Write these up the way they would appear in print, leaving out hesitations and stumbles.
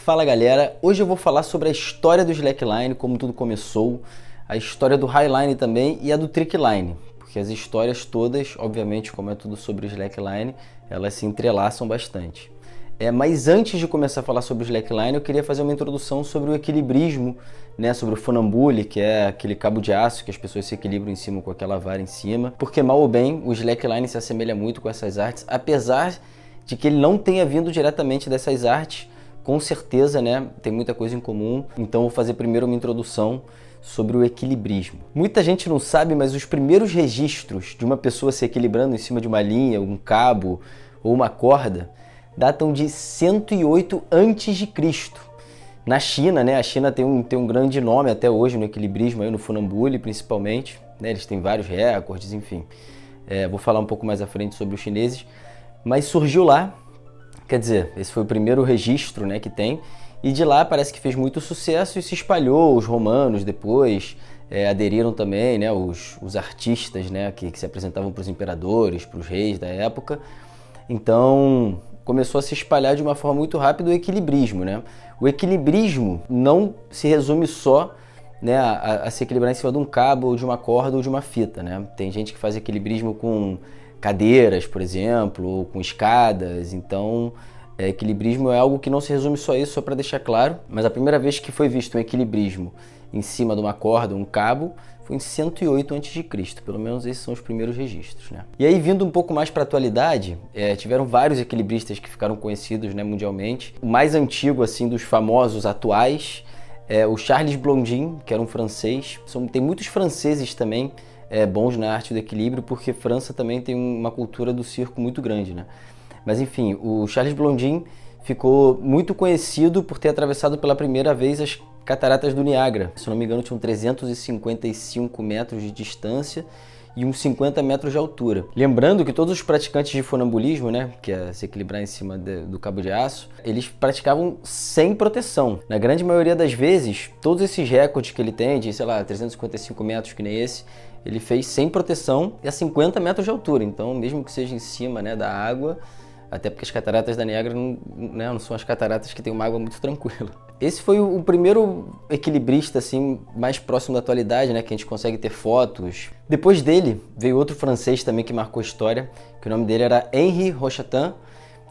Fala galera, hoje eu vou falar sobre a história do slackline, como tudo começou, a história do highline também e a do trickline, porque as histórias todas, obviamente, como é tudo sobre o slackline, elas se entrelaçam bastante. Mas antes de começar a falar sobre o slackline, eu queria fazer uma introdução sobre o equilibrismo, né, sobre o funambule, que é aquele cabo de aço que as pessoas se equilibram em cima com aquela vara em cima, porque mal ou bem o slackline se assemelha muito com essas artes, apesar de que ele não tenha vindo diretamente dessas artes. Com certeza, né, tem muita coisa em comum, então vou fazer primeiro uma introdução sobre o equilibrismo. Muita gente não sabe, mas os primeiros registros de uma pessoa se equilibrando em cima de uma linha, um cabo ou uma corda datam de 108 a.C. Na China, né, a China tem um grande nome até hoje no equilibrismo, aí no funambule principalmente, né, eles têm vários recordes, enfim. Vou falar um pouco mais à frente sobre os chineses, mas surgiu lá. Quer dizer, esse foi o primeiro registro, né, que tem, e de lá parece que fez muito sucesso e se espalhou. Os romanos depois aderiram também, né, os artistas, né, que se apresentavam para os imperadores, para os reis da época. Então começou a se espalhar de uma forma muito rápida o equilibrismo, né? O equilibrismo não se resume só, né, a se equilibrar em cima de um cabo ou de uma corda ou de uma fita, né? Tem gente que faz equilibrismo com cadeiras, por exemplo, ou com escadas. Então, equilibrismo é algo que não se resume só a isso, só para deixar claro. Mas a primeira vez que foi visto um equilibrismo em cima de uma corda, um cabo, foi em 108 a.C., pelo menos esses são os primeiros registros, né? E aí, vindo um pouco mais para a atualidade, tiveram vários equilibristas que ficaram conhecidos, né, mundialmente. O mais antigo, assim, dos famosos atuais é o Charles Blondin, que era um francês. Tem muitos franceses também bons na arte do equilíbrio, porque França também tem uma cultura do circo muito grande, né? Mas enfim, o Charles Blondin ficou muito conhecido por ter atravessado pela primeira vez as cataratas do Niágara. Se não me engano, tinham 355 metros de distância e uns 50 metros de altura. Lembrando que todos os praticantes de funambulismo, né, que é se equilibrar em cima do cabo de aço, eles praticavam sem proteção. Na grande maioria das vezes, todos esses recordes que ele tem, de, sei lá, 355 metros, que nem esse, ele fez sem proteção e a 50 metros de altura. Então, mesmo que seja em cima, né, da água, até porque as cataratas da Niágara não são as cataratas que tem uma água muito tranquila. Esse foi o primeiro equilibrista assim, mais próximo da atualidade, né, que a gente consegue ter fotos. Depois dele, veio outro francês também que marcou a história, que o nome dele era Henri Rochatin,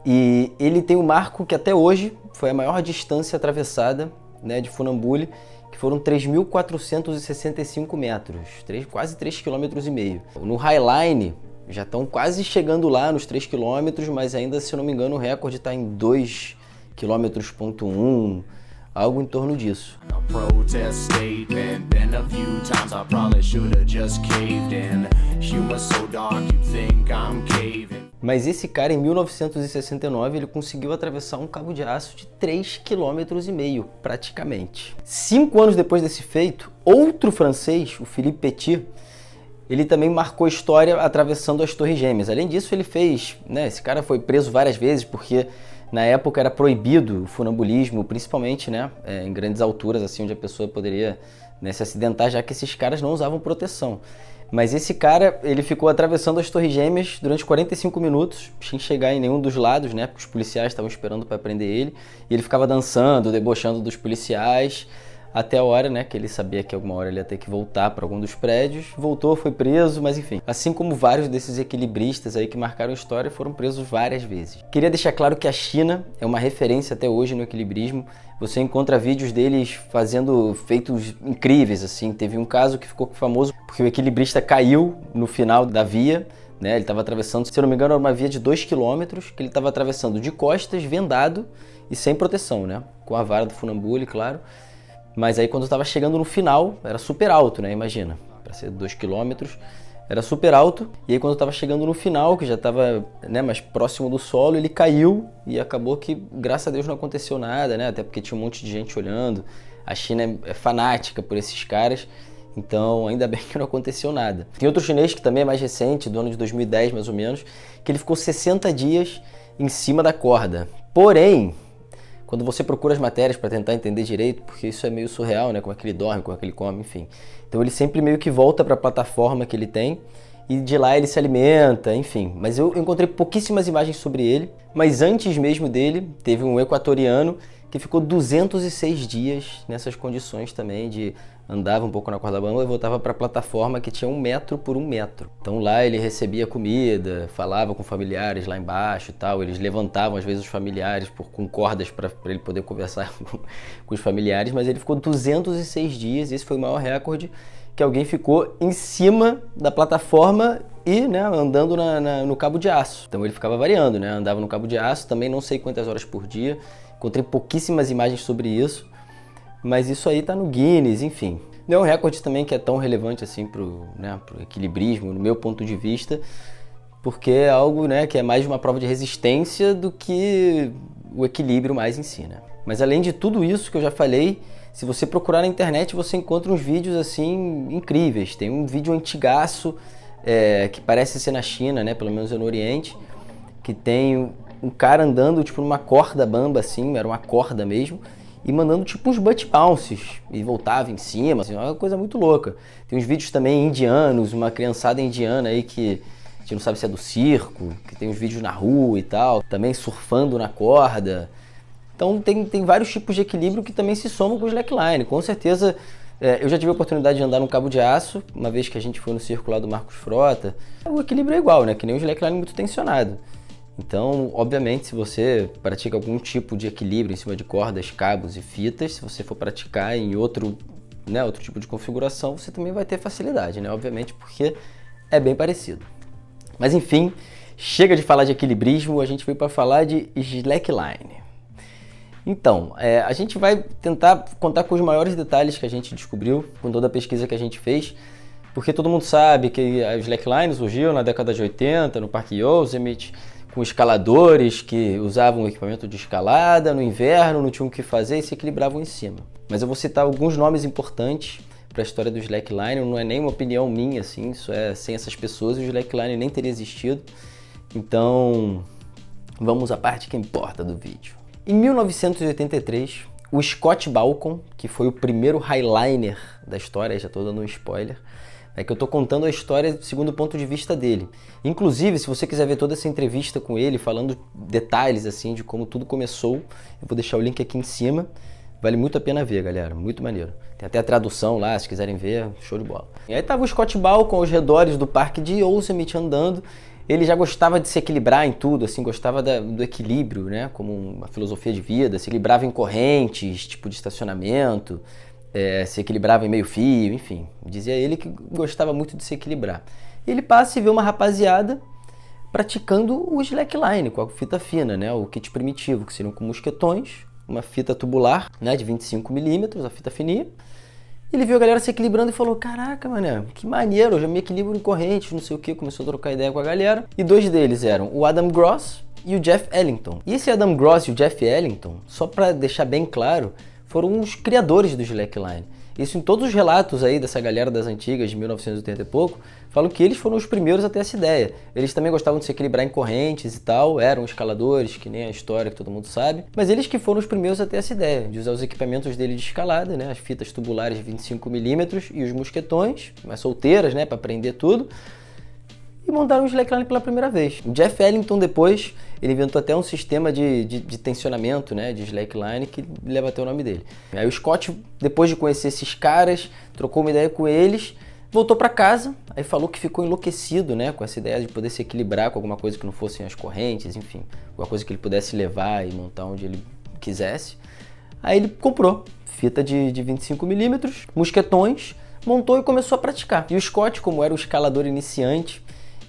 e ele tem um marco que até hoje foi a maior distância atravessada, né, de funambule, que foram 3.465 metros, quase 3,5 km. No highline, já estão quase chegando lá nos 3 km, mas ainda, se eu não me engano, o recorde está em 2,1 km, algo em torno disso. Mas esse cara, em 1969, ele conseguiu atravessar um cabo de aço de 3,5 km, praticamente. 5 anos depois desse feito, outro francês, o Philippe Petit, ele também marcou história atravessando as Torres Gêmeas. Além disso, ele fez, né, esse cara foi preso várias vezes porque na época era proibido o funambulismo, principalmente, né, em grandes alturas, assim, onde a pessoa poderia, né, se acidentar, já que esses caras não usavam proteção. Mas esse cara, ele ficou atravessando as Torres Gêmeas durante 45 minutos, sem chegar em nenhum dos lados, né, porque os policiais estavam esperando para prender ele, e ele ficava dançando, debochando dos policiais, até a hora, né, que ele sabia que alguma hora ele ia ter que voltar para algum dos prédios. Voltou, foi preso, mas enfim. Assim como vários desses equilibristas aí que marcaram a história, foram presos várias vezes. Queria deixar claro que a China é uma referência até hoje no equilibrismo. Você encontra vídeos deles fazendo feitos incríveis, assim. Teve um caso que ficou famoso porque o equilibrista caiu no final da via, né? Ele estava atravessando, se eu não me engano, era uma via de 2 km, que ele estava atravessando de costas, vendado e sem proteção, né? Com a vara do funambule, claro. Mas aí quando eu estava chegando no final, era super alto, né? Imagina, para ser 2 km, era super alto. E aí quando eu estava chegando no final, que já estava, né, mais próximo do solo, ele caiu e acabou que, graças a Deus, não aconteceu nada, né? Até porque tinha um monte de gente olhando. A China é fanática por esses caras, então ainda bem que não aconteceu nada. Tem outro chinês que também é mais recente, do ano de 2010 mais ou menos, que ele ficou 60 dias em cima da corda. Porém, quando você procura as matérias para tentar entender direito, porque isso é meio surreal, né? Como é que ele dorme, como é que ele come, enfim. Então ele sempre meio que volta para a plataforma que ele tem e de lá ele se alimenta, enfim. Mas eu encontrei pouquíssimas imagens sobre ele, mas antes mesmo dele, teve um equatoriano que ficou 206 dias nessas condições também de andava um pouco na corda bamba e voltava para a plataforma que tinha 1 metro por 1 metro. Então lá ele recebia comida, falava com familiares lá embaixo e tal, eles levantavam às vezes os familiares com cordas para ele poder conversar com os familiares, mas ele ficou 206 dias e esse foi o maior recorde que alguém ficou em cima da plataforma e, né, andando no cabo de aço. Então ele ficava variando, né, andava no cabo de aço, também não sei quantas horas por dia, encontrei pouquíssimas imagens sobre isso, mas isso aí tá no Guinness, enfim. Não é um recorde também que é tão relevante assim pro equilibrismo, no meu ponto de vista, porque é algo, né, que é mais uma prova de resistência do que o equilíbrio mais em si, né. Mas além de tudo isso que eu já falei, se você procurar na internet, você encontra uns vídeos assim incríveis. Tem um vídeo antigaço, que parece ser na China, né, pelo menos é no Oriente, que tem um cara andando tipo numa corda bamba assim, era uma corda mesmo, e mandando tipo uns butt bounces e voltava em cima, assim, uma coisa muito louca. Tem uns vídeos também indianos, uma criançada indiana aí que a gente não sabe se é do circo, que tem uns vídeos na rua e tal, também surfando na corda. Então tem vários tipos de equilíbrio que também se somam com o slackline. Com certeza, eu já tive a oportunidade de andar num cabo de aço, uma vez que a gente foi no circo lá do Marcos Frota. O equilíbrio é igual, né? Que nem o slackline muito tensionado. Então, obviamente, se você pratica algum tipo de equilíbrio em cima de cordas, cabos e fitas, se você for praticar em outro tipo de configuração, você também vai ter facilidade, né? Obviamente, porque é bem parecido. Mas enfim, chega de falar de equilibrismo, a gente veio para falar de slackline. Então, a gente vai tentar contar com os maiores detalhes que a gente descobriu com toda a pesquisa que a gente fez, porque todo mundo sabe que a slackline surgiu na década de 80, no Parque Yosemite, com escaladores que usavam equipamento de escalada, no inverno não tinham o que fazer e se equilibravam em cima. Mas eu vou citar alguns nomes importantes para a história do slackline, não é nem uma opinião minha, assim, isso é sem essas pessoas o slackline nem teria existido. Então, vamos à parte que importa do vídeo. Em 1983, o Scott Balcon, que foi o primeiro highliner da história, já estou dando um spoiler, é que eu estou contando a história segundo o ponto de vista dele. Inclusive, se você quiser ver toda essa entrevista com ele, falando detalhes assim de como tudo começou, eu vou deixar o link aqui em cima. Vale muito a pena ver, galera, muito maneiro. Tem até a tradução lá, se quiserem ver, show de bola. E aí tava o Scott Balcon aos redores do parque de Yosemite andando. Ele já gostava de se equilibrar em tudo, assim, gostava do equilíbrio, né, como uma filosofia de vida, se equilibrava em correntes, tipo de estacionamento, se equilibrava em meio fio, enfim. Dizia ele que gostava muito de se equilibrar. Ele passa e vê uma rapaziada praticando o slackline com a fita fina, né, o kit primitivo, que seriam com mosquetões, uma fita tubular, né, de 25 milímetros, a fita fininha. Ele viu a galera se equilibrando e falou, caraca, mané, que maneiro, eu já me equilibro em correntes, não sei o que, começou a trocar ideia com a galera. E dois deles eram o Adam Gross e o Jeff Ellington. E esse Adam Gross e o Jeff Ellington, só para deixar bem claro, foram os criadores do slackline. Isso em todos os relatos aí dessa galera das antigas, de 1980 e pouco, falam que eles foram os primeiros a ter essa ideia. Eles também gostavam de se equilibrar em correntes e tal, eram escaladores, que nem a história que todo mundo sabe, mas eles que foram os primeiros a ter essa ideia, de usar os equipamentos dele de escalada, né, as fitas tubulares de 25 milímetros e os mosquetões, mais solteiras, né, para prender tudo, e montaram o slackline pela primeira vez. O Jeff Ellington depois, ele inventou até um sistema de tensionamento, né, de slackline que leva até o nome dele. Aí o Scott, depois de conhecer esses caras, trocou uma ideia com eles, voltou para casa, aí falou que ficou enlouquecido, né, com essa ideia de poder se equilibrar com alguma coisa que não fossem as correntes, enfim, alguma coisa que ele pudesse levar e montar onde ele quisesse. Aí ele comprou fita de 25 milímetros, mosquetões, montou e começou a praticar. E o Scott, como era um escalador iniciante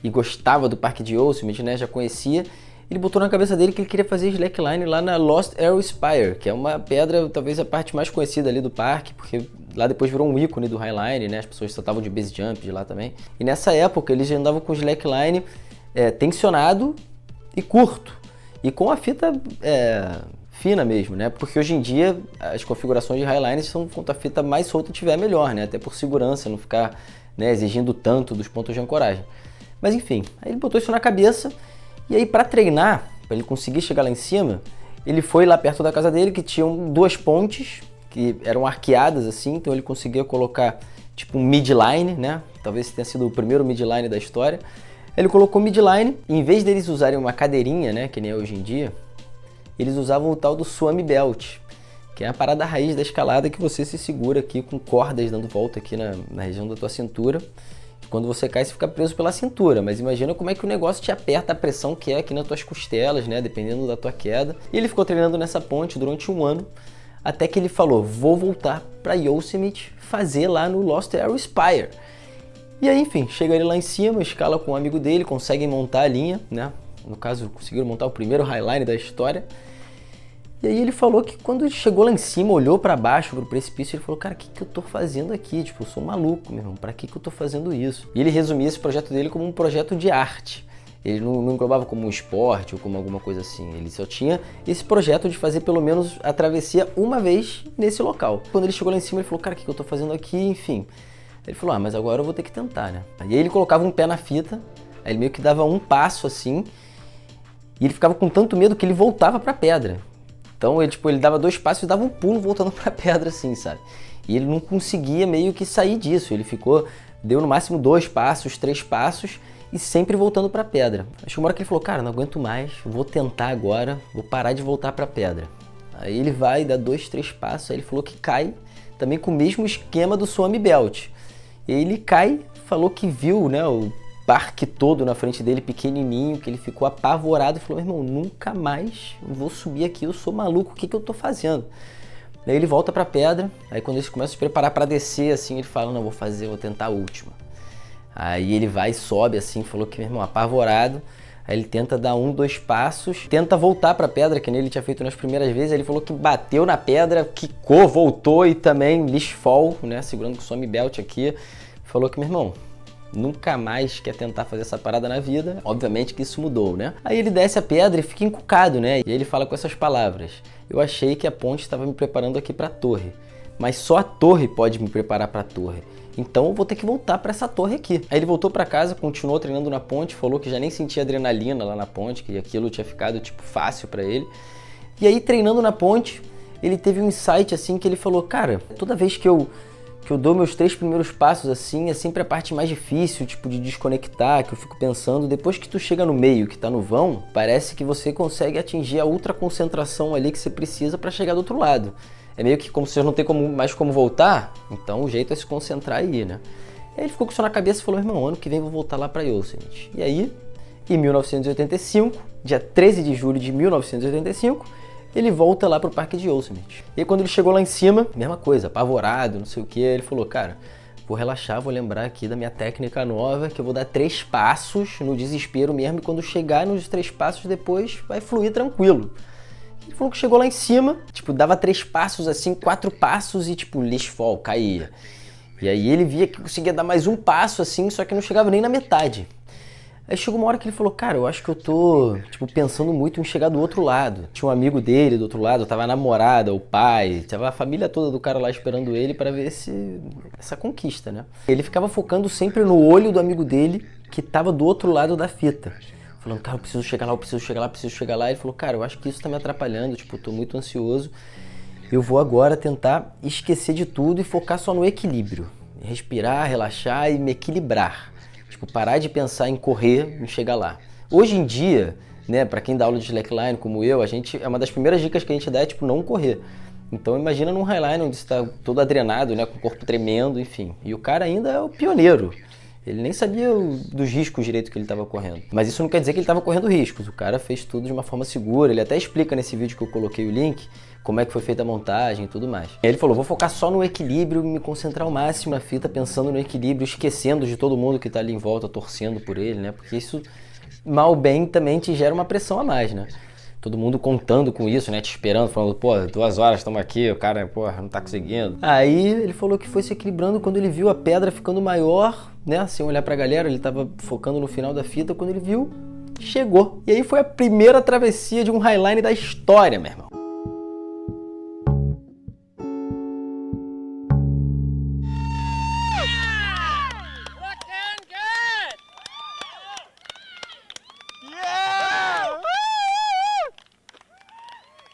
e gostava do Parque de Yosemite, né, já conhecia, ele botou na cabeça dele que ele queria fazer slackline lá na Lost Arrow Spire, que é uma pedra, talvez a parte mais conhecida ali do parque, porque lá depois virou um ícone do highline, né, as pessoas saltavam de base jump de lá também. E nessa época eles já andavam com slackline tensionado e curto, e com a fita fina mesmo, né, porque hoje em dia as configurações de highline são quanto a fita mais solta tiver melhor, né, até por segurança, não ficar, né, exigindo tanto dos pontos de ancoragem. Mas enfim, aí ele botou isso na cabeça e aí para treinar, para ele conseguir chegar lá em cima, ele foi lá perto da casa dele que tinham duas pontes que eram arqueadas assim, então ele conseguia colocar tipo um midline, né? Talvez tenha sido o primeiro midline da história. Ele colocou midline e em vez deles usarem uma cadeirinha, né, que nem é hoje em dia, eles usavam o tal do Swami Belt, que é a parada raiz da escalada que você se segura aqui com cordas dando volta aqui na região da tua cintura. Quando você cai, você fica preso pela cintura, mas imagina como é que o negócio te aperta a pressão que é aqui nas tuas costelas, né, dependendo da tua queda. E ele ficou treinando nessa ponte durante 1 ano, até que ele falou, vou voltar para Yosemite fazer lá no Lost Arrow Spire. E aí, enfim, chega ele lá em cima, escala com um amigo dele, conseguem montar a linha, né, no caso, conseguiram montar o primeiro highline da história. E aí ele falou que quando ele chegou lá em cima, olhou pra baixo, pro precipício, ele falou, cara, o que eu tô fazendo aqui? Tipo, eu sou maluco, meu irmão, pra que eu tô fazendo isso? E ele resumia esse projeto dele como um projeto de arte. Ele não englobava como um esporte ou como alguma coisa assim. Ele só tinha esse projeto de fazer pelo menos a travessia uma vez nesse local. Quando ele chegou lá em cima, ele falou, cara, o que eu tô fazendo aqui? Enfim. Ele falou, mas agora eu vou ter que tentar, né? E aí ele colocava um pé na fita, aí ele meio que dava um passo assim, e ele ficava com tanto medo que ele voltava pra pedra. Então ele dava 2 passos e dava um pulo voltando pra pedra assim, sabe? E ele não conseguia meio que sair disso, ele deu no máximo 2 passos, 3 passos e sempre voltando pra pedra. Acho que uma hora que ele falou, cara, não aguento mais, vou tentar agora, vou parar de voltar pra pedra. Aí ele vai, dá 2, 3 passos, aí ele falou que cai também com o mesmo esquema do Swami Belt. E aí ele cai, falou que viu, né, o parque todo na frente dele, pequenininho, que ele ficou apavorado e falou, irmão, nunca mais vou subir aqui, eu sou maluco, o que eu tô fazendo? Daí ele volta pra pedra, aí quando ele começa a se preparar pra descer, assim, ele fala, não, vou tentar a última. Aí ele vai e sobe, assim, falou que, meu irmão, apavorado, aí ele tenta dar 1, 2 passos, tenta voltar pra pedra, que nem ele tinha feito nas primeiras vezes, aí ele falou que bateu na pedra, quicou, voltou e também lishfall, né, segurando com o Swami Belt aqui, falou que, meu irmão, nunca mais quer tentar fazer essa parada na vida. Obviamente que isso mudou, né? Aí ele desce a pedra e fica encucado, né? E ele fala com essas palavras. Eu achei que a ponte estava me preparando aqui para a torre, mas só a torre pode me preparar para a torre. Então eu vou ter que voltar para essa torre aqui. Aí ele voltou para casa, continuou treinando na ponte, falou que já nem sentia adrenalina lá na ponte, que aquilo tinha ficado tipo fácil para ele. E aí treinando na ponte, ele teve um insight assim que ele falou, cara, toda vez que eu dou meus 3 primeiros passos assim, é sempre a parte mais difícil, tipo de desconectar, que eu fico pensando, depois que tu chega no meio, que tá no vão, parece que você consegue atingir a ultra concentração ali que você precisa para chegar do outro lado. É meio que como se você não tem mais como voltar, então o jeito é se concentrar aí, né? Aí ele ficou com isso na cabeça e falou, irmão, ano que vem eu vou voltar lá para Yosemite. E aí, em 1985, dia 13 de julho de 1985, ele volta lá pro parque de Yosemite. E aí quando ele chegou lá em cima, mesma coisa, apavorado, não sei o que, ele falou, cara, vou relaxar, vou lembrar aqui da minha técnica nova, que eu vou dar 3 passos no desespero mesmo, e quando chegar nos 3 passos depois, vai fluir tranquilo. Ele falou que chegou lá em cima, tipo, dava 3 passos assim, 4 passos e tipo, lishfall, caía. E aí ele via que conseguia dar mais 1 passo assim, só que não chegava nem na metade. Aí chegou uma hora que ele falou, cara, eu acho que eu tô, tipo, pensando muito em chegar do outro lado. Tinha um amigo dele do outro lado, tava a namorada, o pai, tava a família toda do cara lá esperando ele para ver essa conquista, né? Ele ficava focando sempre no olho do amigo dele, que tava do outro lado da fita. Falando, cara, eu preciso chegar lá, eu preciso chegar lá, eu preciso chegar lá. Ele falou, cara, eu acho que isso tá me atrapalhando, tipo, eu tô muito ansioso. Eu vou agora tentar esquecer de tudo e focar só no equilíbrio. Respirar, relaxar e me equilibrar. Tipo, parar de pensar em correr e chegar lá. Hoje em dia, né, para quem dá aula de slackline como eu, é uma das primeiras dicas que a gente dá é tipo não correr. Então imagina num highline onde você está todo adrenado, né, com o corpo tremendo, enfim. E o cara ainda é o pioneiro. Ele nem sabia dos riscos direito que ele estava correndo. Mas isso não quer dizer que ele estava correndo riscos. O cara fez tudo de uma forma segura. Ele até explica nesse vídeo que eu coloquei o link como é que foi feita a montagem e tudo mais. E aí ele falou, vou focar só no equilíbrio, me concentrar ao máximo na fita, pensando no equilíbrio, esquecendo de todo mundo que tá ali em volta, torcendo por ele, né? Porque isso, mal bem, também te gera uma pressão a mais, né? Todo mundo contando com isso, né? Te esperando, falando, pô, 2 horas estamos aqui, o cara, pô, não tá conseguindo. Aí ele falou que foi se equilibrando quando ele viu a pedra ficando maior, né? Sem olhar pra galera, ele tava focando no final da fita, quando ele viu, chegou. E aí foi a primeira travessia de um highline da história, meu irmão.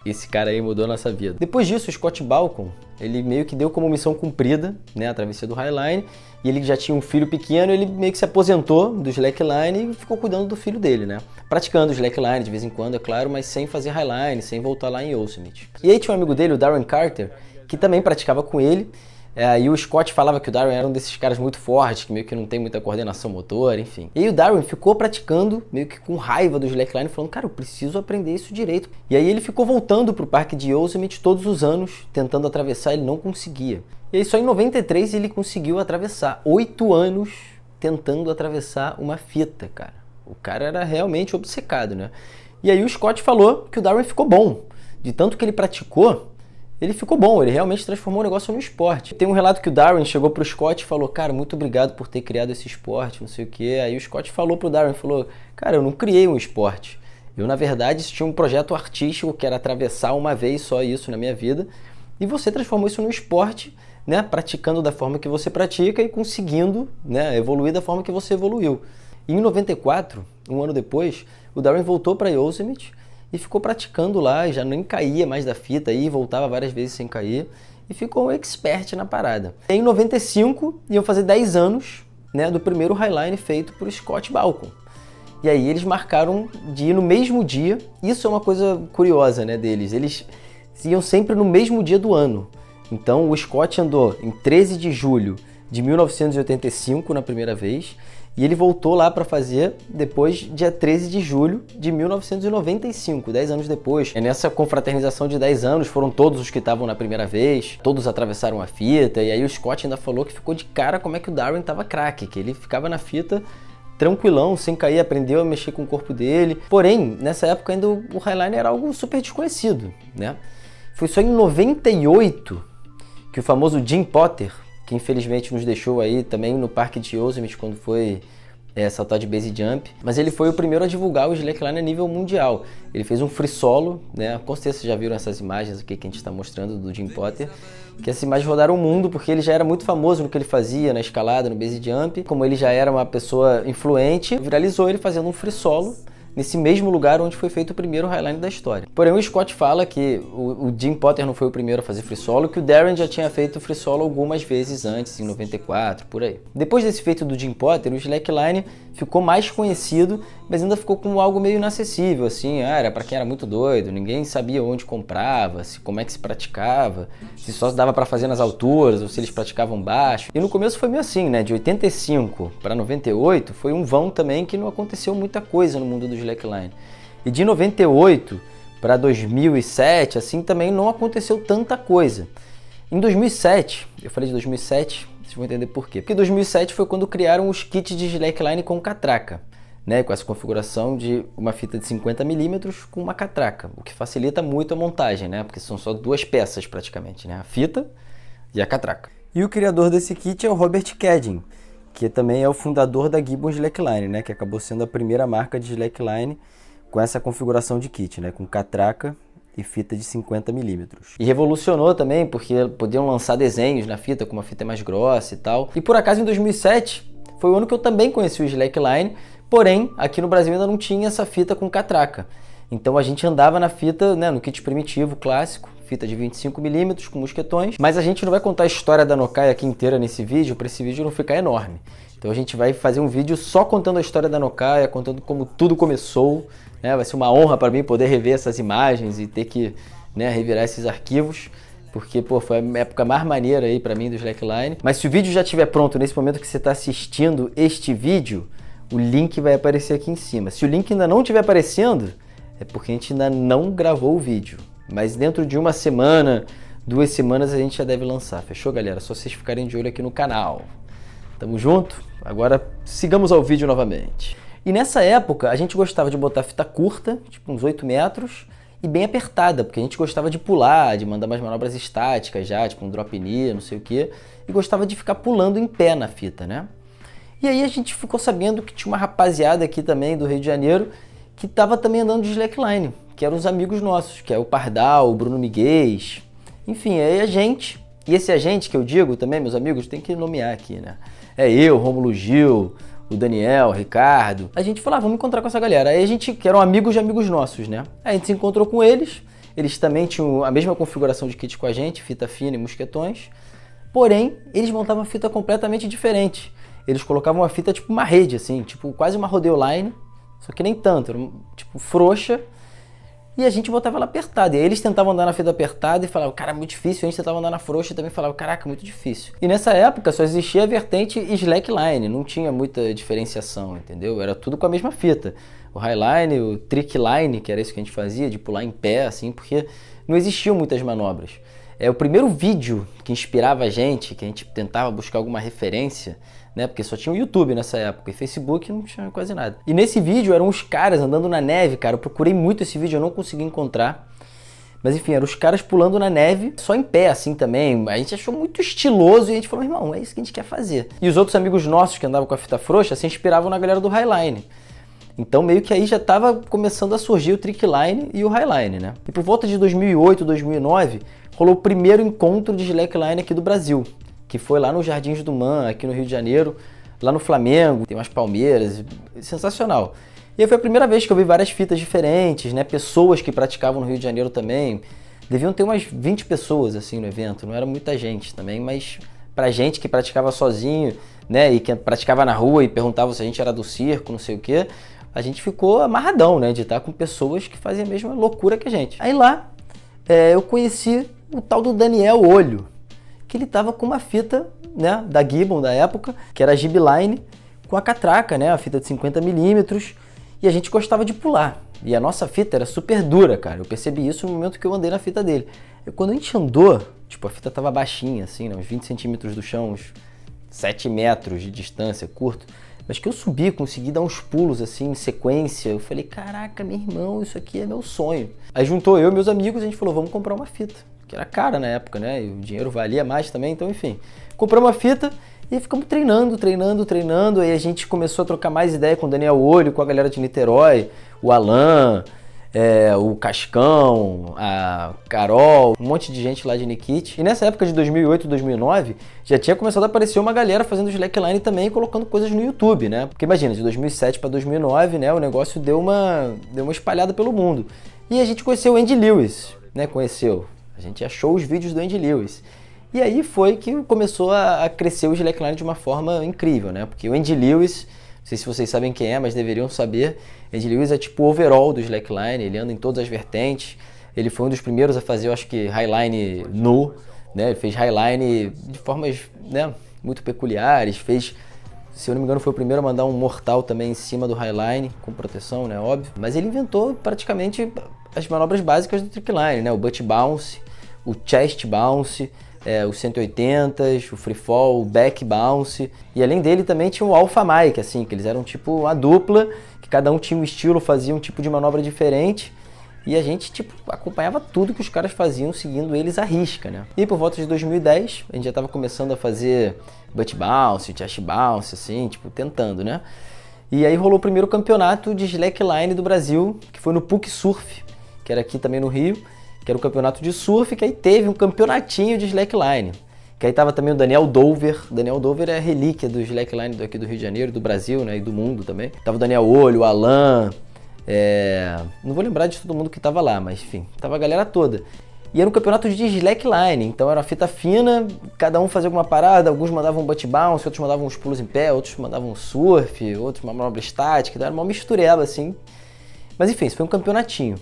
E esse cara aí mudou a nossa vida. Depois disso, o Scott Balcon, ele meio que deu como missão cumprida, né, a travessia do Highline, e ele já tinha um filho pequeno, ele meio que se aposentou do slackline e ficou cuidando do filho dele, né? Praticando slackline de vez em quando, é claro, mas sem fazer Highline, sem voltar lá em Yosemite. E aí tinha um amigo dele, o Darren Carter, que também praticava com ele, e o Scott falava que o Darren era um desses caras muito fortes, que meio que não tem muita coordenação motora, enfim. E aí o Darren ficou praticando, meio que com raiva do slackline, falando, cara, eu preciso aprender isso direito. E aí ele ficou voltando pro parque de Yosemite todos os anos, tentando atravessar, ele não conseguia. E aí só em 93 ele conseguiu atravessar. 8 anos tentando atravessar uma fita, cara. O cara era realmente obcecado, né? E aí o Scott falou que o Darren ficou bom. De tanto que ele praticou, ele ficou bom, ele realmente transformou o negócio no esporte. Tem um relato que o Darren chegou pro Scott e falou, cara, muito obrigado por ter criado esse esporte, não sei o quê. Aí o Scott falou pro Darren, falou, cara, eu não criei um esporte. Eu, na verdade, tinha um projeto artístico que era atravessar uma vez só isso na minha vida. E você transformou isso num esporte, né, praticando da forma que você pratica e conseguindo, né, evoluir da forma que você evoluiu. E em 94, um ano depois, o Darren voltou para Yosemite e ficou praticando lá, já nem caía mais da fita, e voltava várias vezes sem cair, e ficou um expert na parada. Em 95, iam fazer 10 anos, né, do primeiro Highline feito por Scott Balcon. E aí eles marcaram de ir no mesmo dia, isso é uma coisa curiosa, né, deles, eles iam sempre no mesmo dia do ano. Então o Scott andou em 13 de julho de 1985 na primeira vez, e ele voltou lá para fazer depois, dia 13 de julho de 1995, 10 anos depois. E nessa confraternização de 10 anos, foram todos os que estavam na primeira vez, todos atravessaram a fita, e aí o Scott ainda falou que ficou de cara como é que o Darren tava craque, que ele ficava na fita tranquilão, sem cair, aprendeu a mexer com o corpo dele. Porém, nessa época ainda o Highline era algo super desconhecido, né? Foi só em 98 que o famoso Jim Potter, que infelizmente nos deixou aí também no parque de Yosemite quando foi saltar de base jump, mas ele foi o primeiro a divulgar o slackline a nível mundial. Ele fez um free solo, né? Com certeza vocês já viram essas imagens aqui que a gente está mostrando do Jim Potter, que essas imagens rodaram o mundo porque ele já era muito famoso no que ele fazia na escalada, no base jump. Como ele já era uma pessoa influente, viralizou ele fazendo um free solo nesse mesmo lugar onde foi feito o primeiro Highline da história. Porém, o Scott fala que o Jim Potter não foi o primeiro a fazer free solo, que o Darren já tinha feito free solo algumas vezes antes, em 94, por aí. Depois desse feito do Jim Potter, o slackline ficou mais conhecido, mas ainda ficou como algo meio inacessível, assim, era para quem era muito doido, ninguém sabia onde comprava, como é que se praticava, se só dava para fazer nas alturas ou se eles praticavam baixo. E no começo foi meio assim, né, de 85 para 98 foi um vão também que não aconteceu muita coisa no mundo do slackline. E de 98 para 2007, assim, também não aconteceu tanta coisa. Em 2007, eu falei de 2007, vocês vão entender por quê. Porque 2007 foi quando criaram os kits de slackline com catraca, né, com essa configuração de uma fita de 50mm com uma catraca, o que facilita muito a montagem, né, porque são só duas peças praticamente, né, a fita e a catraca. E o criador desse kit é o Robert Cadden, que também é o fundador da Gibbon Slackline, né, que acabou sendo a primeira marca de slackline com essa configuração de kit, né, com catraca e fita de 50mm. E revolucionou também, porque podiam lançar desenhos na fita com uma fita mais grossa e tal. E por acaso em 2007 foi o ano que eu também conheci o slackline, porém aqui no Brasil ainda não tinha essa fita com catraca. Então a gente andava na fita, né, no kit primitivo, clássico, fita de 25mm com mosquetões, mas a gente não vai contar a história da Nokai aqui inteira nesse vídeo, para esse vídeo não ficar enorme. Então a gente vai fazer um vídeo só contando a história da Nokai, contando como tudo começou, né? Vai ser uma honra para mim poder rever essas imagens e ter que, né, revirar esses arquivos, porque pô, foi a época mais maneira aí para mim do slackline. Mas se o vídeo já estiver pronto nesse momento que você está assistindo este vídeo, o link vai aparecer aqui em cima. Se o link ainda não estiver aparecendo, é porque a gente ainda não gravou o vídeo. Mas dentro de uma semana, 2 semanas a gente já deve lançar. Fechou, galera? Só vocês ficarem de olho aqui no canal. Tamo junto? Agora sigamos ao vídeo novamente. E nessa época a gente gostava de botar fita curta, tipo uns 8 metros, e bem apertada, porque a gente gostava de pular, de mandar umas manobras estáticas já, tipo um drop knee, não sei o que, e gostava de ficar pulando em pé na fita, né? E aí a gente ficou sabendo que tinha uma rapaziada aqui também do Rio de Janeiro que tava também andando de slackline, que eram os amigos nossos, que é o Pardal, o Bruno Miguel, enfim, aí a gente, e esse agente que eu digo também, meus amigos, tem que nomear aqui, né? É eu, Rômulo Gil, o Daniel, o Ricardo. A gente falou, vamos encontrar com essa galera. Aí a gente, que eram amigos de amigos nossos, né? Aí a gente se encontrou com eles Eles também tinham a mesma configuração de kit com a gente, fita fina e mosquetões. Porém, eles montavam uma fita completamente diferente. Eles colocavam uma fita tipo uma rede, assim, tipo quase uma Rodeo Line, só que nem tanto, era tipo frouxa. E a gente botava ela apertada. E aí eles tentavam andar na fita apertada e falavam, cara, é muito difícil. A gente tentava andar na frouxa e também falava, caraca, muito difícil. E nessa época só existia a vertente slackline, não tinha muita diferenciação, entendeu? Era tudo com a mesma fita. O highline, o trickline, que era isso que a gente fazia, de pular em pé, assim, porque não existiam muitas manobras. O primeiro vídeo que inspirava a gente tentava buscar alguma referência, né? Porque só tinha o YouTube nessa época e Facebook não tinha quase nada. E nesse vídeo eram os caras andando na neve, cara. Eu procurei muito esse vídeo, eu não consegui encontrar. Mas enfim, eram os caras pulando na neve, só em pé assim também. A gente achou muito estiloso e a gente falou, irmão, é isso que a gente quer fazer. E os outros amigos nossos que andavam com a fita frouxa se inspiravam na galera do Highline. Então meio que aí já estava começando a surgir o Trickline e o Highline, né? E por volta de 2008, 2009, rolou o primeiro encontro de slackline aqui do Brasil, que foi lá nos Jardins do Man, aqui no Rio de Janeiro, lá no Flamengo, tem umas palmeiras, sensacional. E aí foi a primeira vez que eu vi várias fitas diferentes, né? Pessoas que praticavam no Rio de Janeiro também. Deviam ter umas 20 pessoas assim no evento, não era muita gente também, mas pra gente que praticava sozinho, né? E que praticava na rua e perguntava se a gente era do circo, não sei o quê, a gente ficou amarradão, né? De estar com pessoas que faziam a mesma loucura que a gente. Aí lá eu conheci o tal do Daniel Olho, que ele tava com uma fita, né, da Gibbon da época, que era a Gibline, com a catraca, né, a fita de 50mm, e a gente gostava de pular. E a nossa fita era super dura, cara. Eu percebi isso no momento que eu andei na fita dele. E quando a gente andou, tipo, a fita tava baixinha, assim, né, uns 20 centímetros do chão, uns 7 metros de distância, curto. Mas que eu subi, consegui dar uns pulos assim, em sequência. Eu falei, caraca, meu irmão, isso aqui é meu sonho. Aí juntou eu e meus amigos e a gente falou, vamos comprar uma fita. Que era cara na época, né? E o dinheiro valia mais também, então enfim. Compramos uma fita e ficamos treinando. Aí a gente começou a trocar mais ideia com o Daniel Olho, com a galera de Niterói, o Alan, o Cascão, a Carol, um monte de gente lá de Nikit. E nessa época de 2008, 2009, já tinha começado a aparecer uma galera fazendo slackline também, colocando coisas no YouTube, né? Porque imagina, de 2007 para 2009, né, o negócio deu uma espalhada pelo mundo. E a gente conheceu o Andy Lewis, né? A gente achou os vídeos do Andy Lewis. E aí foi que começou a crescer o slackline de uma forma incrível, né? Porque o Andy Lewis, não sei se vocês sabem quem é, mas deveriam saber, Andy Lewis é tipo o overall do slackline, ele anda em todas as vertentes. Ele foi um dos primeiros a fazer, eu acho que, highline nu, né? Ele fez highline de formas, né, muito peculiares, fez, se eu não me engano, foi o primeiro a mandar um mortal também em cima do highline, com proteção, né, óbvio. Mas ele inventou praticamente as manobras básicas do trickline, né? O butt bounce, o chest bounce, os 180s, o free fall, o back bounce. E além dele também tinha o alpha mic, assim, que eles eram tipo uma dupla, que cada um tinha um estilo, fazia um tipo de manobra diferente. E a gente, tipo, acompanhava tudo que os caras faziam, seguindo eles à risca, né? E por volta de 2010, a gente já estava começando a fazer butt bounce, chest bounce, assim, tipo, tentando, né? E aí rolou o primeiro campeonato de slackline do Brasil, que foi no PUC Surf, que era aqui também no Rio, que era o campeonato de surf, que aí teve um campeonatinho de slackline. Que aí tava também o Daniel Dover. O Daniel Dover é a relíquia do slackline aqui do Rio de Janeiro, do Brasil, né, e do mundo também. Tava o Daniel Olho, o Alan, não vou lembrar de todo mundo que tava lá, mas enfim, tava a galera toda. E era um campeonato de slackline, então era uma fita fina, cada um fazia alguma parada, alguns mandavam um butt bounce, outros mandavam uns pulos em pé, outros mandavam um surf, outros uma manobra estática, então era uma mistureba assim. Mas enfim, isso foi um campeonatinho.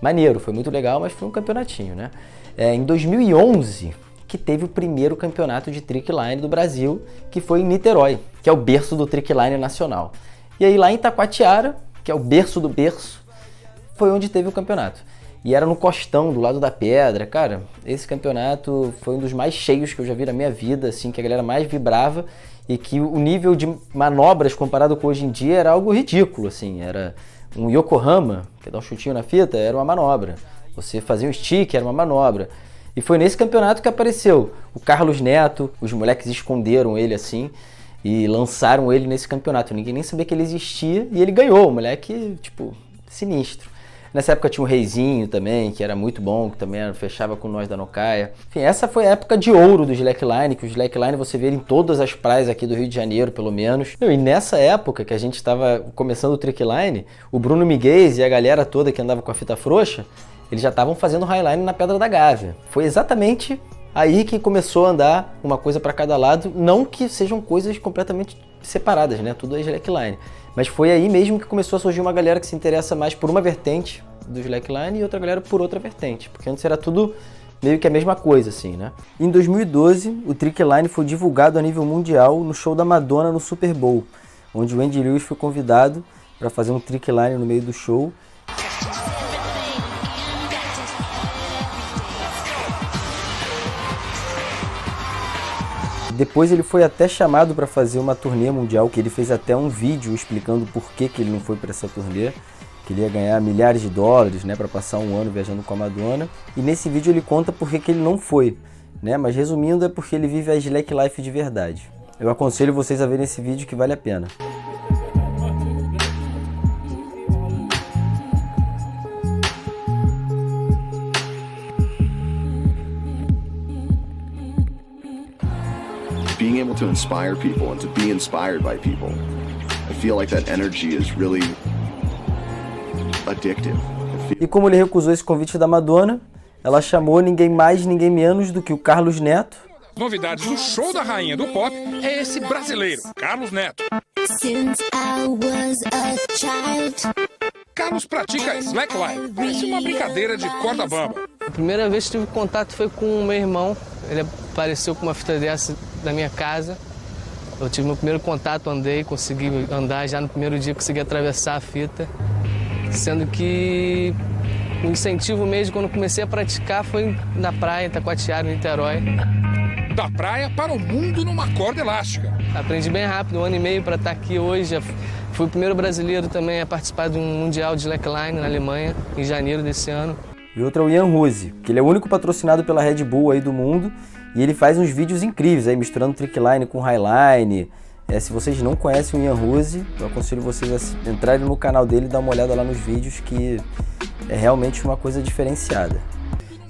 Maneiro, foi muito legal, mas foi um campeonatinho, né? Em 2011, que teve o primeiro campeonato de trickline do Brasil, que foi em Niterói, que é o berço do trickline nacional. E aí lá em Itacoatiara, que é o berço do berço, foi onde teve o campeonato. E era no Costão, do lado da pedra. Cara, esse campeonato foi um dos mais cheios que eu já vi na minha vida, assim, que a galera mais vibrava e que o nível de manobras comparado com hoje em dia era algo ridículo, assim, era um Yokohama, que dá um chutinho na fita, era uma manobra. Você fazia um stick, era uma manobra. E foi nesse campeonato que apareceu o Carlos Neto, os moleques esconderam ele assim e lançaram ele nesse campeonato. Ninguém nem sabia que ele existia e ele ganhou, o moleque, tipo, sinistro. Nessa época tinha o Reizinho também, que era muito bom, que também fechava com nós da Nocaia. Enfim, essa foi a época de ouro do slackline, que o slackline você vê em todas as praias aqui do Rio de Janeiro, pelo menos. E nessa época que a gente estava começando o trickline, o Bruno Miguez e a galera toda que andava com a fita frouxa, eles já estavam fazendo highline na Pedra da Gávea. Foi exatamente aí que começou a andar uma coisa para cada lado, não que sejam coisas completamente separadas, né? Tudo é slackline. Mas foi aí mesmo que começou a surgir uma galera que se interessa mais por uma vertente do slackline e outra galera por outra vertente, porque antes era tudo meio que a mesma coisa, assim, né? Em 2012, o Trickline foi divulgado a nível mundial no show da Madonna no Super Bowl, onde o Andy Lewis foi convidado para fazer um Trickline no meio do show. Depois ele foi até chamado para fazer uma turnê mundial, que ele fez até um vídeo explicando por que ele não foi para essa turnê, que ele ia ganhar milhares de dólares, né, para passar um ano viajando com a Madonna. E nesse vídeo ele conta por que ele não foi, né? Mas resumindo, é porque ele vive a Slack Life de verdade. Eu aconselho vocês a verem esse vídeo que vale a pena. Being able to inspire people and to be inspired by people, I feel like that energy is really addictive. E como ele recusou esse convite da Madonna, ela chamou ninguém mais, ninguém menos do que o Carlos Neto. Novidades do show da rainha do pop é esse brasileiro, Carlos Neto. Since I was a child. Carlos pratica slackline, parece uma brincadeira de corda bamba. A primeira vez que tive contato foi com o meu irmão. Ele apareceu com uma fita dessa na minha casa. Eu tive meu primeiro contato, andei, consegui andar já no primeiro dia, consegui atravessar a fita. Sendo que o incentivo mesmo, quando comecei a praticar, foi na praia, em Taquatiara, Niterói. Da praia para o mundo numa corda elástica. Aprendi bem rápido, 1 ano e meio para estar aqui hoje. Fui o primeiro brasileiro também a participar de um mundial de slackline na Alemanha, em janeiro desse ano. E outro é o Ian Rose, que ele é o único patrocinado pela Red Bull aí do mundo, e ele faz uns vídeos incríveis aí, misturando trickline com highline. Se vocês não conhecem o Ian Rose, eu aconselho vocês a entrarem no canal dele e dar uma olhada lá nos vídeos, que é realmente uma coisa diferenciada.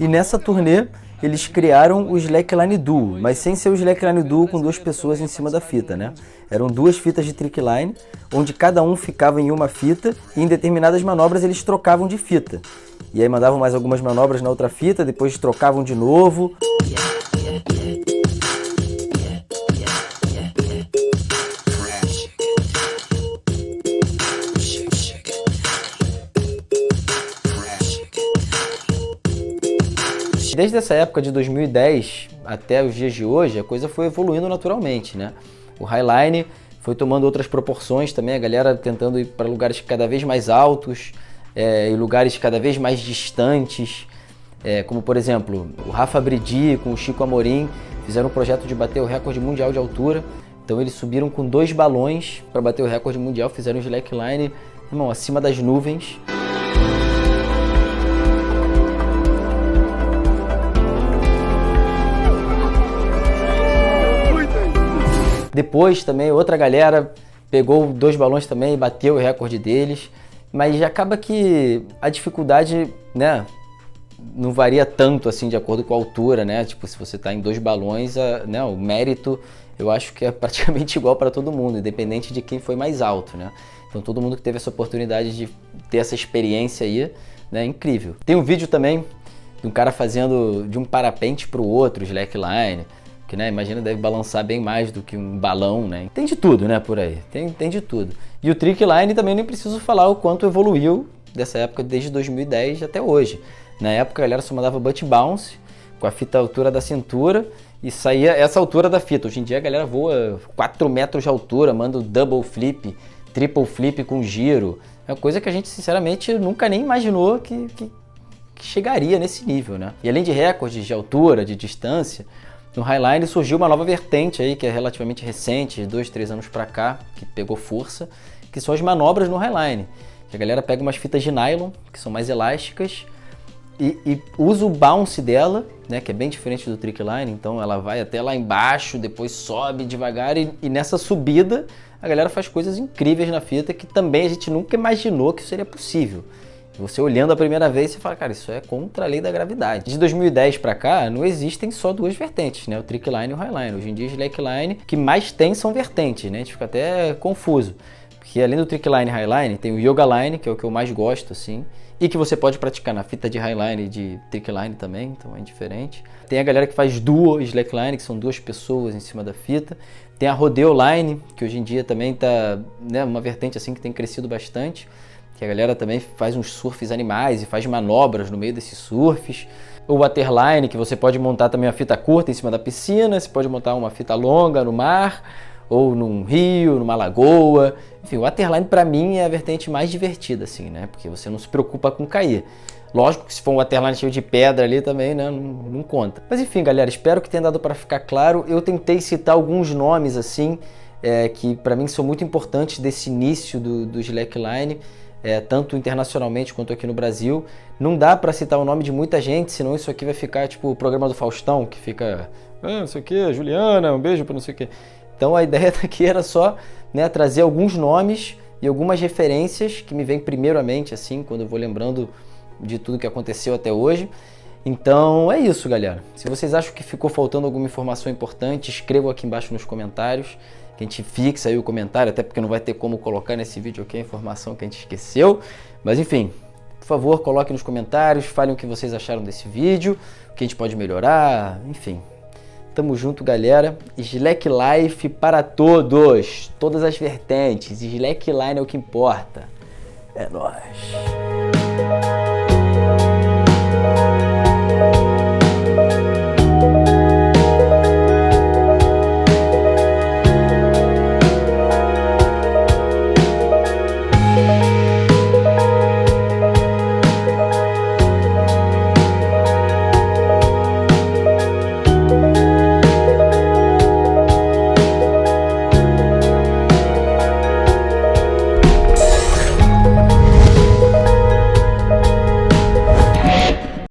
E nessa turnê, eles criaram o Slackline Duo, mas sem ser o Slackline Duo com 2 pessoas em cima da fita, né? Eram 2 fitas de trickline, onde cada um ficava em uma fita e em determinadas manobras eles trocavam de fita. E aí mandavam mais algumas manobras na outra fita, depois trocavam de novo. Desde essa época de 2010 até os dias de hoje, a coisa foi evoluindo naturalmente, né? O highline foi tomando outras proporções também, a galera tentando ir para lugares cada vez mais altos, e lugares cada vez mais distantes, como por exemplo, o Rafa Bridi com o Chico Amorim fizeram um projeto de bater o recorde mundial de altura. Então eles subiram com 2 balões para bater o recorde mundial, fizeram um slackline, irmão, acima das nuvens. Depois também outra galera pegou 2 balões também e bateu o recorde deles, mas já acaba que a dificuldade, né, não varia tanto assim de acordo com a altura, né? Tipo, se você está em 2 balões, né, o mérito eu acho que é praticamente igual para todo mundo, independente de quem foi mais alto, né? Então todo mundo que teve essa oportunidade de ter essa experiência aí, né, é incrível. Tem um vídeo também de um cara fazendo de um parapente para o outro, slackline, que, né, imagina, deve balançar bem mais do que um balão, né? Tem de tudo, né, por aí, tem de tudo. E o trickline também nem preciso falar o quanto evoluiu dessa época, desde 2010 até hoje. Na época a galera só mandava butt bounce, com a fita à altura da cintura, e saía essa altura da fita. Hoje em dia a galera voa 4 metros de altura, manda o double flip, triple flip com giro. É uma coisa que a gente, sinceramente, nunca nem imaginou que chegaria nesse nível, né? E além de recordes de altura, de distância, no highline surgiu uma nova vertente aí, que é relativamente recente, de 2, 3 anos pra cá, que pegou força, que são as manobras no highline. Que a galera pega umas fitas de nylon, que são mais elásticas, e usa o bounce dela, né, que é bem diferente do trickline, então ela vai até lá embaixo, depois sobe devagar, e nessa subida a galera faz coisas incríveis na fita que também a gente nunca imaginou que isso seria possível. Você olhando a primeira vez, você fala, cara, isso é contra a lei da gravidade. De 2010 para cá, não existem só 2 vertentes, né? O trickline e o highline. Hoje em dia, o slackline, que mais tem são vertentes, né? A gente fica até confuso. Porque além do trick line e highline, tem o yoga line, que é o que eu mais gosto, assim, e que você pode praticar na fita de highline e de trick line também, então é diferente. Tem a galera que faz duo slackline, que são 2 pessoas em cima da fita. Tem a rodeo line, que hoje em dia também tá, né, uma vertente assim que tem crescido bastante, que a galera também faz uns surfs animais e faz manobras no meio desses surfs. O waterline, que você pode montar também uma fita curta em cima da piscina, você pode montar uma fita longa no mar, ou num rio, numa lagoa. Enfim, o waterline para mim é a vertente mais divertida, assim, né? Porque você não se preocupa com cair. Lógico que se for um waterline cheio de pedra ali também, né? Não conta. Mas enfim, galera, espero que tenha dado para ficar claro. Eu tentei citar alguns nomes, assim, que para mim são muito importantes desse início do slackline, tanto internacionalmente quanto aqui no Brasil. Não dá para citar o nome de muita gente, senão isso aqui vai ficar tipo o programa do Faustão, que fica, não sei o que, Juliana, um beijo para não sei o que. Então a ideia daqui era só, né, trazer alguns nomes e algumas referências que me vêm primeiro à mente, assim, quando eu vou lembrando de tudo que aconteceu até hoje. Então é isso, galera. Se vocês acham que ficou faltando alguma informação importante, escrevam aqui embaixo nos comentários, que a gente fixa aí o comentário, até porque não vai ter como colocar nesse vídeo aqui a informação que a gente esqueceu. Mas enfim, por favor, coloquem nos comentários, falem o que vocês acharam desse vídeo, o que a gente pode melhorar, enfim. Tamo junto, galera. Slack Life para todos, todas as vertentes. Slackline é o que importa. É nóis.